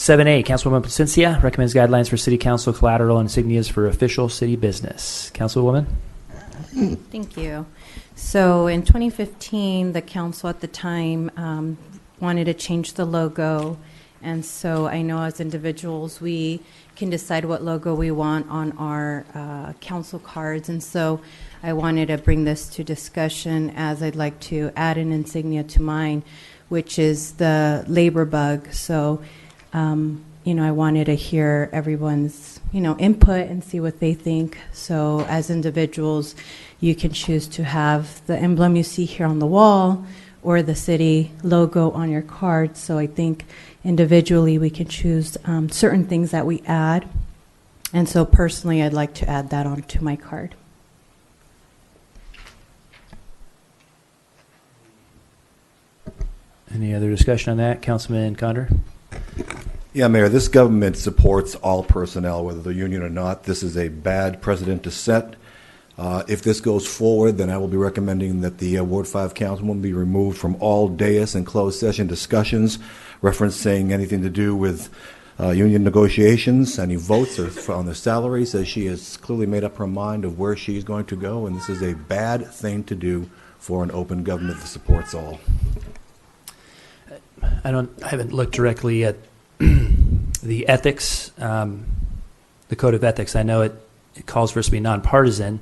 7A, Councilwoman Plascencia recommends guidelines for City Council collateral and insignias for official city business. Councilwoman? Thank you. So in 2015, the council at the time wanted to change the logo. And so I know as individuals, we can decide what logo we want on our council cards. And so I wanted to bring this to discussion as I'd like to add an insignia to mine, which is the labor bug. So, I wanted to hear everyone's, input and see what they think. So as individuals, you can choose to have the emblem you see here on the wall or the city logo on your card. So I think individually we can choose certain things that we add. And so personally, I'd like to add that onto my card. Any other discussion on that? Councilman Conder? Yeah, Mayor, this government supports all personnel, whether they're union or not. This is a bad precedent to set. If this goes forward, then I will be recommending that the Ward 5 councilwoman be removed from all dais and closed session discussions referencing anything to do with union negotiations, any votes or on the salaries, as she has clearly made up her mind of where she's going to go, and this is a bad thing to do for an open government that supports all. I haven't looked directly at the ethics, the code of ethics. I know it calls for us to be nonpartisan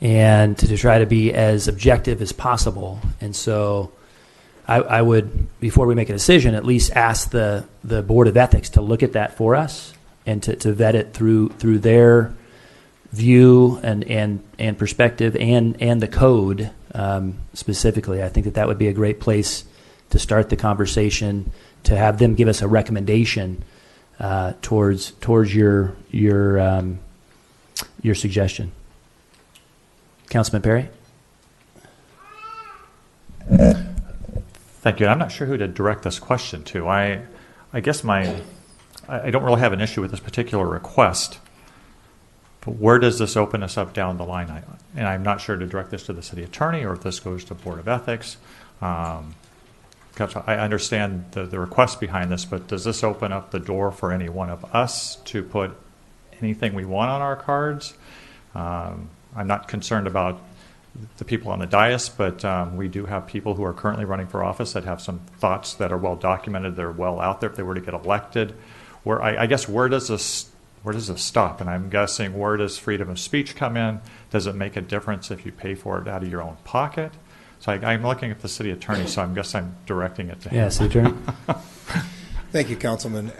and to try to be as objective as possible. And so I would, before we make a decision, at least ask the Board of Ethics to look at that for us and to vet it through their view and perspective and the code specifically. I think that would be a great place to start the conversation, to have them give us a recommendation towards your suggestion. Councilman Perry? Thank you. I'm not sure who to direct this question to. I guess I don't really have an issue with this particular request, but where does this open us up down the line? And I'm not sure to direct this to the city attorney or if this goes to Board of Ethics. I understand the request behind this, but does this open up the door for any one of us to put anything we want on our cards? I'm not concerned about the people on the dais, but we do have people who are currently running for office that have some thoughts that are well documented, they're well out there if they were to get elected. I guess where does this stop? And I'm guessing, where does freedom of speech come in? Does it make a difference if you pay for it out of your own pocket? So I'm looking at the city attorney, so I guess I'm directing it to him. Yeah, city attorney. Thank you, Councilman.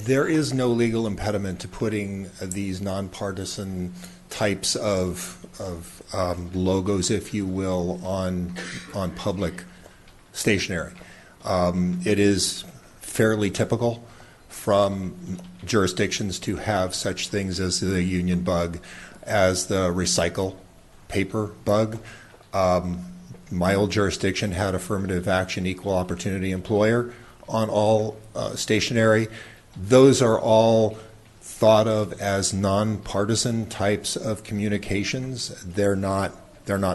There is no legal impediment to putting these nonpartisan types of logos, if you will, on public stationery. It is fairly typical from jurisdictions to have such things as the union bug, as the recycle paper bug. My old jurisdiction had affirmative action, equal opportunity employer on all stationery. Those are all thought of as nonpartisan types of communications. They're not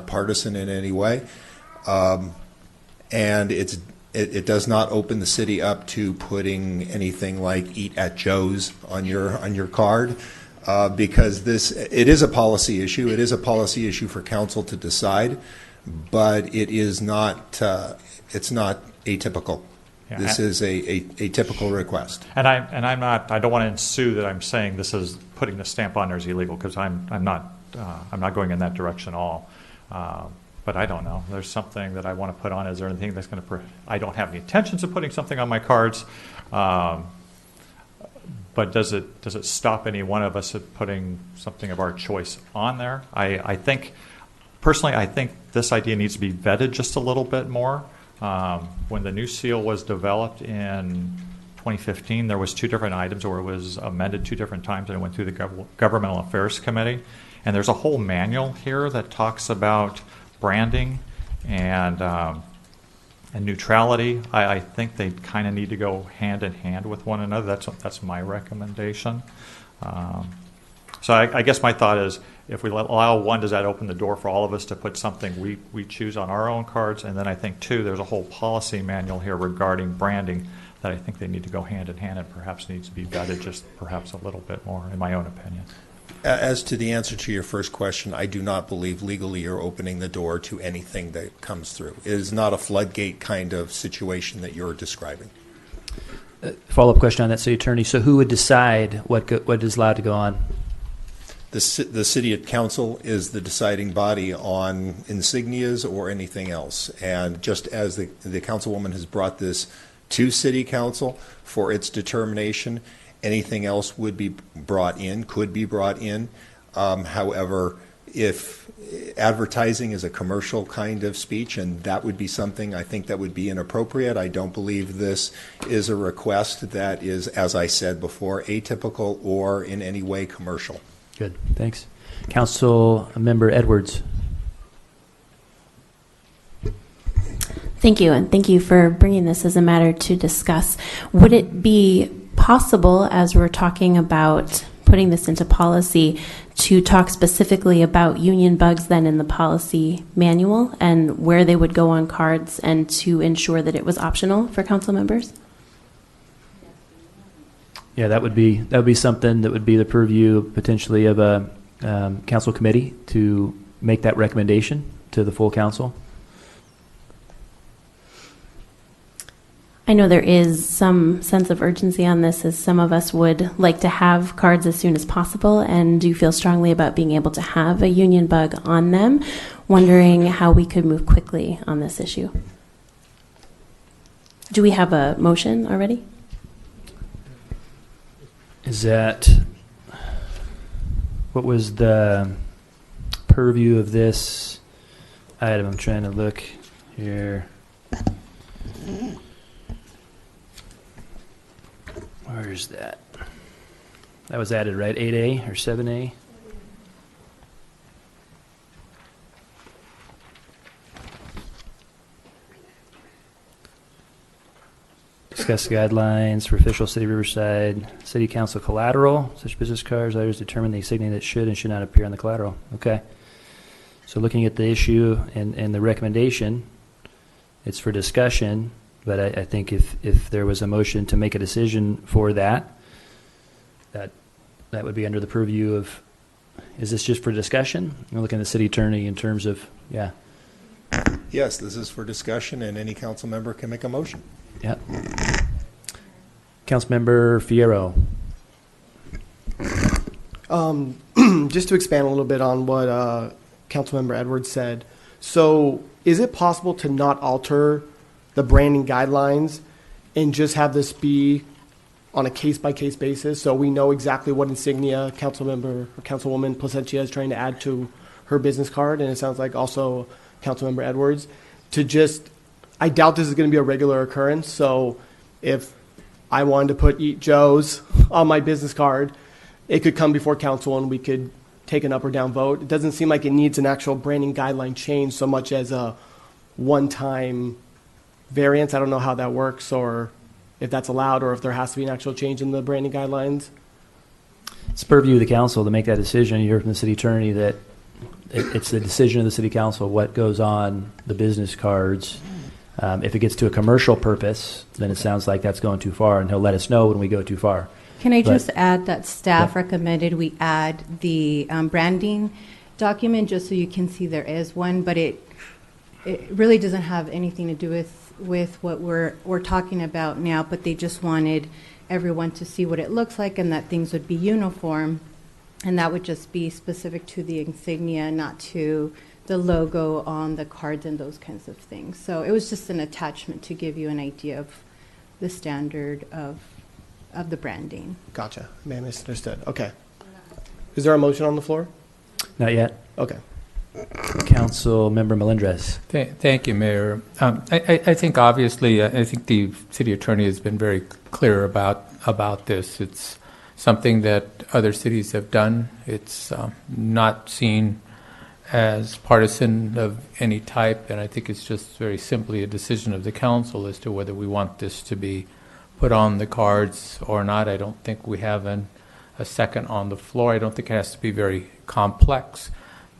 partisan in any way, and it does not open the city up to putting anything like "Eat at Joe's" on your card, because it is a policy issue. It is a policy issue for council to decide. But it is not. It's not atypical. Yeah, this is a typical request. And I'm not. I don't want to ensue that I'm saying this is putting the stamp on there is illegal, because I'm not going in that direction at all. But I don't know. There's something that I want to put on. Is there anything that's going to? I don't have any intentions of putting something on my cards. But does it stop any one of us at putting something of our choice on there? I think. Personally, I think this idea needs to be vetted just a little bit more. When the new seal was developed in 2015, there was two different items, or it was amended two different times, and it went through the Governmental Affairs Committee. And there's a whole manual here that talks about branding and neutrality. I think they kind of need to go hand in hand with one another. That's my recommendation. So I guess my thought is, if we allow one, does that open the door for all of us to put something we choose on our own cards? And then I think, two, there's a whole policy manual here regarding branding that I think they need to go hand in hand and perhaps needs to be vetted just perhaps a little bit more, in my own opinion. As to the answer to your first question, I do not believe legally you're opening the door to anything that comes through. It is not a floodgate kind of situation that you're describing. Follow-up question on that, City Attorney. So who would decide what is allowed to go on? The City Council is the deciding body on insignias or anything else. And just as the Councilwoman has brought this to City Council for its determination, anything else would be brought in, could be brought in. However, if advertising is a commercial kind of speech, and that would be something I think that would be inappropriate. I don't believe this is a request that is, as I said before, atypical or in any way commercial. Good, thanks. Council Member Edwards. Thank you, and thank you for bringing this as a matter to discuss. Would it be possible, as we're talking about putting this into policy, to talk specifically about union bugs then in the policy manual and where they would go on cards, and to ensure that it was optional for council members? Yeah, that would be something that would be the purview potentially of a council committee to make that recommendation to the full council. I know there is some sense of urgency on this, as some of us would like to have cards as soon as possible and do feel strongly about being able to have a union bug on them. Wondering how we could move quickly on this issue. Do we have a motion already? Is that, what was the purview of this item? I'm trying to look here. Where's that? That was added, right? 8A or 7A? Discuss guidelines for official City of Riverside City Council collateral. Such business cards, others determine the insignia that should and should not appear on the collateral. Okay. So looking at the issue and the recommendation, it's for discussion, but I think if there was a motion to make a decision for that would be under the purview of, is this just for discussion? I'm looking at the city attorney in terms of, yeah. Yes, this is for discussion, and any council member can make a motion. Yeah. Councilmember Fierro. Just to expand a little bit on what Councilmember Edwards said. So is it possible to not alter the branding guidelines and just have this be on a case-by-case basis, so we know exactly what insignia Councilmember or Councilwoman Plascencia is trying to add to her business card, and it sounds like also Councilmember Edwards, to just, I doubt this is going to be a regular occurrence, so if I wanted to put Eat Joe's on my business card, it could come before council and we could take an up or down vote. It doesn't seem like it needs an actual branding guideline change so much as a one-time variance. I don't know how that works, or if that's allowed, or if there has to be an actual change in the branding guidelines. It's purview of the council to make that decision. You heard from the city attorney that it's the decision of the city council what goes on the business cards. If it gets to a commercial purpose, then it sounds like that's going too far, and he'll let us know when we go too far. Can I But- just add that staff Yeah. recommended we add the branding document just so you can see there is one, but it really doesn't have anything to do with what we're talking about now, but they just wanted everyone to see what it looks like and that things would be uniform, and that would just be specific to the insignia, not to the logo on the cards and those kinds of things. So it was just an attachment to give you an idea of the standard of the branding. Gotcha. May I misunderstood. Okay. Is there a motion on the floor? Not yet. Okay. Council Member Melendrez. Thank you, Mayor. I think obviously, I think the city attorney has been very clear about this. It's something that other cities have done. It's not seen as partisan of any type, and I think it's just very simply a decision of the council as to whether we want this to be put on the cards or not. I don't think we have a second on the floor. I don't think it has to be very complex.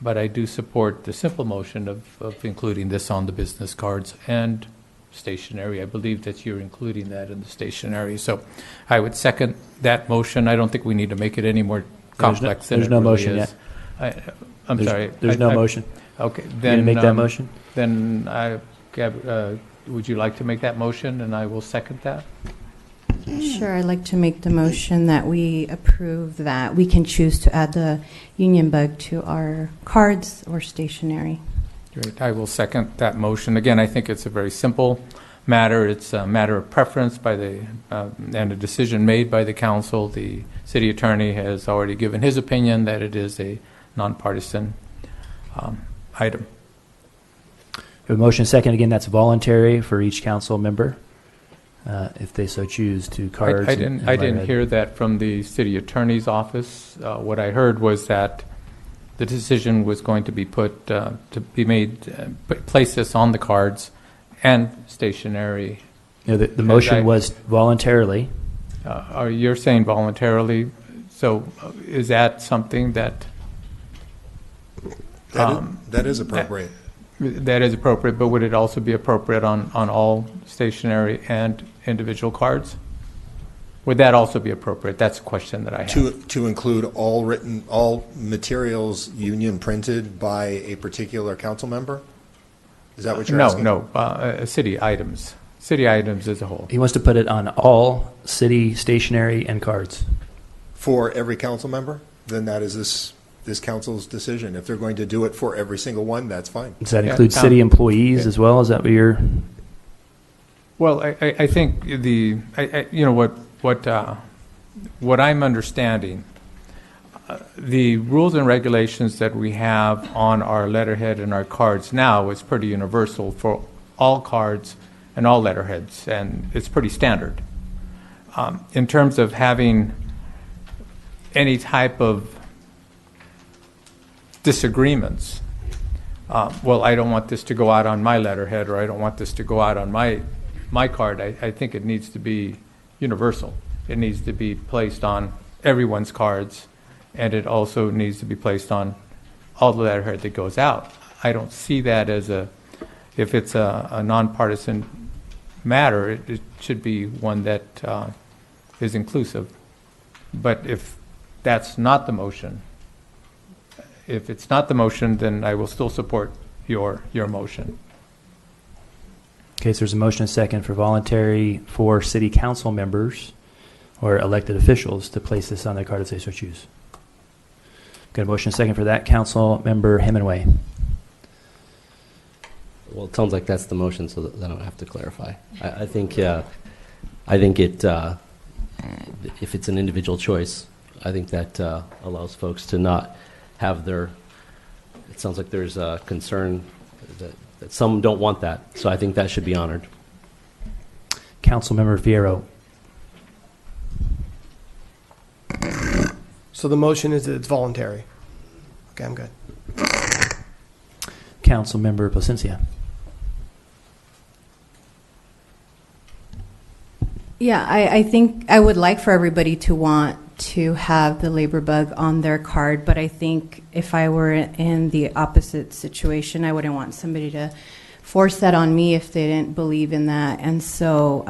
But I do support the simple motion of including this on the business cards and stationary. I believe that you're including that in the stationary. So I would second that motion. I don't think we need to make it any more complex than there's it no really motion is. I'm There's- sorry. There's no motion. Okay, You then. gonna make that motion? Then would you like to make that motion, and I will second that? Sure, I'd like to make the motion that we approve that we can choose to add the union bug to our cards or stationery. Great, I will second that motion. Again, I think it's a very simple matter. It's a matter of preference by the, and a decision made by the council. The city attorney has already given his opinion that it is a nonpartisan item. A motion second, again, that's voluntary for each council member, if they so choose to cards. I and didn't letterhead. hear that from the city attorney's office. What I heard was that the decision was going to be put, to be made, place this on the cards and stationery. You know, the As motion I- was voluntarily. You're saying voluntarily, so is that something that? That is appropriate. That is appropriate, but would it also be appropriate on all stationery and individual cards? Would that also be appropriate? That's a question that I have. To include all materials union printed by a particular council member? Is that what you're asking? No, city items as a whole. He wants to put it on all city stationery and cards. For every council member? Then that is this council's decision. If they're going to do it for every single one, that's fine. Does that Yeah, include city employees as well? Is that what you're? Well, I think what I'm understanding, the rules and regulations that we have on our letterhead and our cards now is pretty universal for all cards and all letterheads, and it's pretty standard. In terms of having any type of disagreements, well, I don't want this to go out on my letterhead, or I don't want this to go out on my card. I think it needs to be universal. It needs to be placed on everyone's cards, and it also needs to be placed on all the letterhead that goes out. I don't see that as if it's a nonpartisan matter, it should be one that is inclusive. But if that's not the motion, if it's not the motion, then I will still support your motion. Okay, so there's a motion and second for voluntary for city council members or elected officials to place this on their card if they so choose. Got a motion and second for that. Council member Hemingway. Well, it sounds like that's the motion, so that I don't have to clarify. I think it, if it's an individual choice, I think that allows folks to not have their, it sounds like there's a concern that some don't want that, so I think that should be honored. Council member Fierro. So the motion is that it's voluntary. Okay, I'm good. Council member Plascencia. Yeah, I think I would like for everybody to want to have the labor bug on their card, but I think if I were in the opposite situation, I wouldn't want somebody to force that on me if they didn't believe in that. And so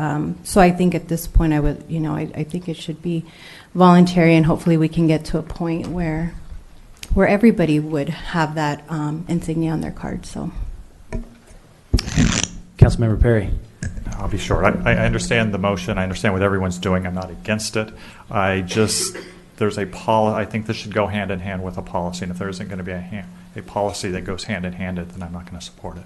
I think at this point I would, I think it should be voluntary, and hopefully we can get to a point where everybody would have that insignia on their card. So, Councilmember Perry. I'll be short. I understand the motion. I understand what everyone's doing. I'm not against it. There's a I think this should go hand in hand with a policy. And if there isn't going to be a policy that goes hand in hand, then I'm not going to support it.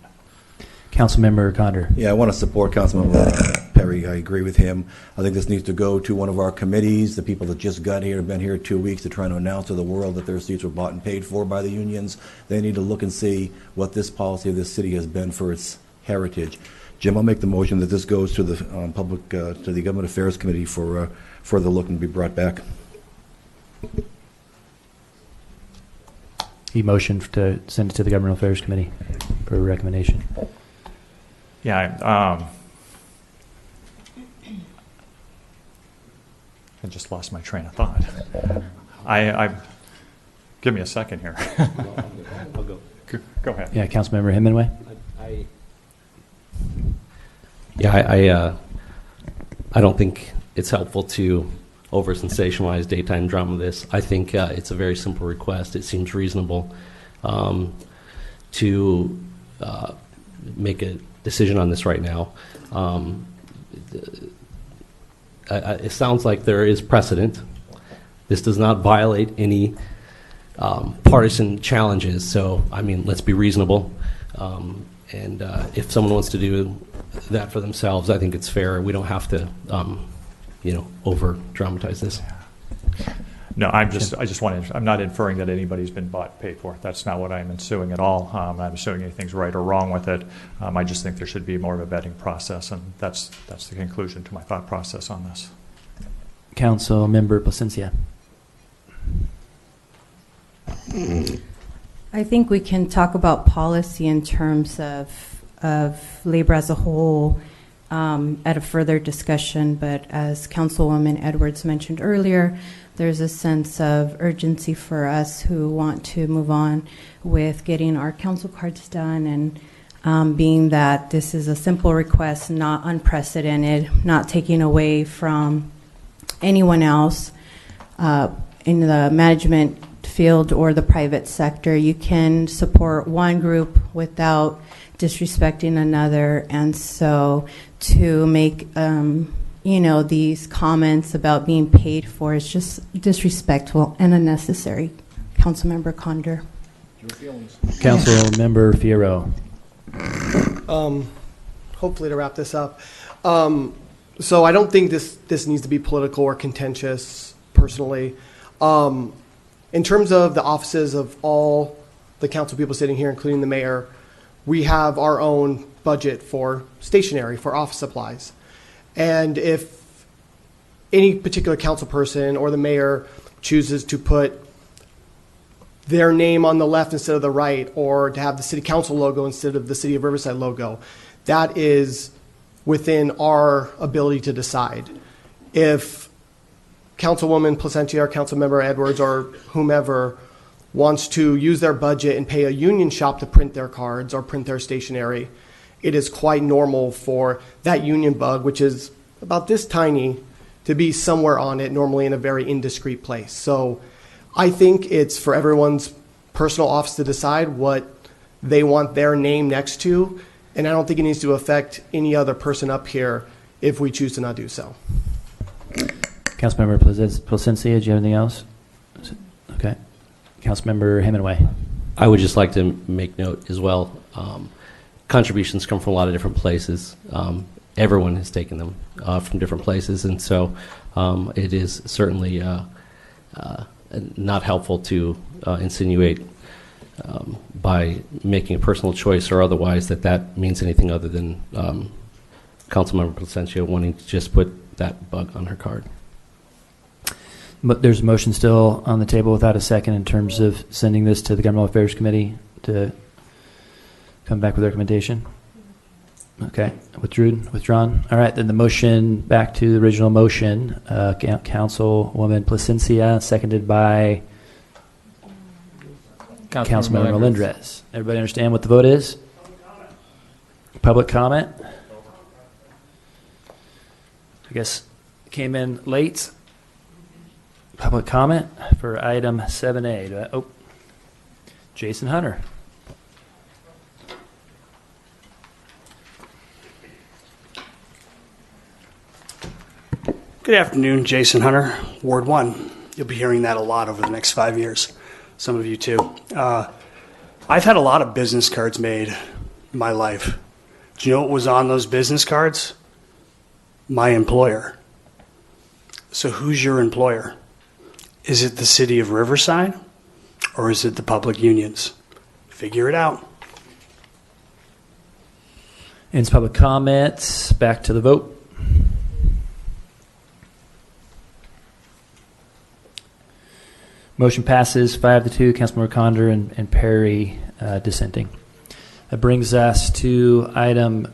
Councilmember Conder. Yeah, I want to support Councilmember Perry. I agree with him. I think this needs to go to one of our committees. The people that just got here have been here 2 weeks to try to announce to the world that their seats were bought and paid for by the unions. They need to look and see what this policy of this city has been for its heritage. Jim, I'll make the motion that this goes to the to the Government Affairs Committee for further look and be brought back. He motioned to send it to the Governmental Affairs Committee for a recommendation. Yeah. I just lost my train of thought. Give me a second here. I'll go. Go ahead. Yeah, Councilmember Hemingway. Yeah, I don't think it's helpful to over-sensationalize daytime drama this. I think it's a very simple request. It seems reasonable to make a decision on this right now. It sounds like there is precedent. This does not violate any partisan challenges. So, I mean, let's be reasonable. And if someone wants to do that for themselves, I think it's fair. We don't have to, over dramatize this. No, I just want to, I'm not inferring that anybody's been bought, paid for. That's not what I'm ensuing at all. I'm not assuming anything's right or wrong with it. I just think there should be more of a vetting process, and that's the conclusion to my thought process on this. Councilmember Plascencia. I think we can talk about policy in terms of labor as a whole at a further discussion, but as Councilwoman Edwards mentioned earlier, there's a sense of urgency for us who want to move on with getting our council cards done, and being that this is a simple request, not unprecedented, not taking away from anyone else in the management field or the private sector. You can support one group without disrespecting another, and so to make these comments about being paid for is just disrespectful and unnecessary. Councilmember Conder. Councilmember Fierro. Hopefully to wrap this up. So I don't think this needs to be political or contentious, personally. In terms of the offices of all the council people sitting here, including the mayor, we have our own budget for stationery, for office supplies. And if any particular council person or the mayor chooses to put their name on the left instead of the right, or to have the city council logo instead of the City of Riverside logo, that is within our ability to decide. If Councilwoman Plascencia or Councilmember Edwards or whomever wants to use their budget and pay a union shop to print their cards or print their stationery, it is quite normal for that union bug, which is about this tiny, to be somewhere on it, normally in a very indiscreet place. So I think it's for everyone's personal office to decide what they want their name next to, and I don't think it needs to affect any other person up here if we choose to not do so. Councilmember Plascencia, do you have anything else? Okay. Councilmember Hemingway. I would just like to make note as well. Contributions come from a lot of different places. Everyone has taken them from different places, and so it is certainly not helpful to insinuate by making a personal choice or otherwise that means anything other than Councilmember Plascencia wanting to just put that bug on her card. But there's a motion still on the table without a second in terms of sending this to the Governmental Affairs Committee to come back with a recommendation. Okay, withdrawn. All right, then the motion back to the original motion. Councilwoman Plascencia, seconded by Councilman Melendrez. Everybody understand what the vote is? Public comment? I guess came in late. Public comment for item 7A. Jason Hunter. Good afternoon, Jason Hunter, Ward 1. You'll be hearing that a lot over the next 5 years. Some of you too. I've had a lot of business cards made in my life. Do you know what was on those business cards? My employer. So who's your employer? Is it the City of Riverside or is it the public unions? Figure it out. Ends public comments. Back to the vote. Motion passes 5-2. Councilmember Conder and Perry dissenting. That brings us to item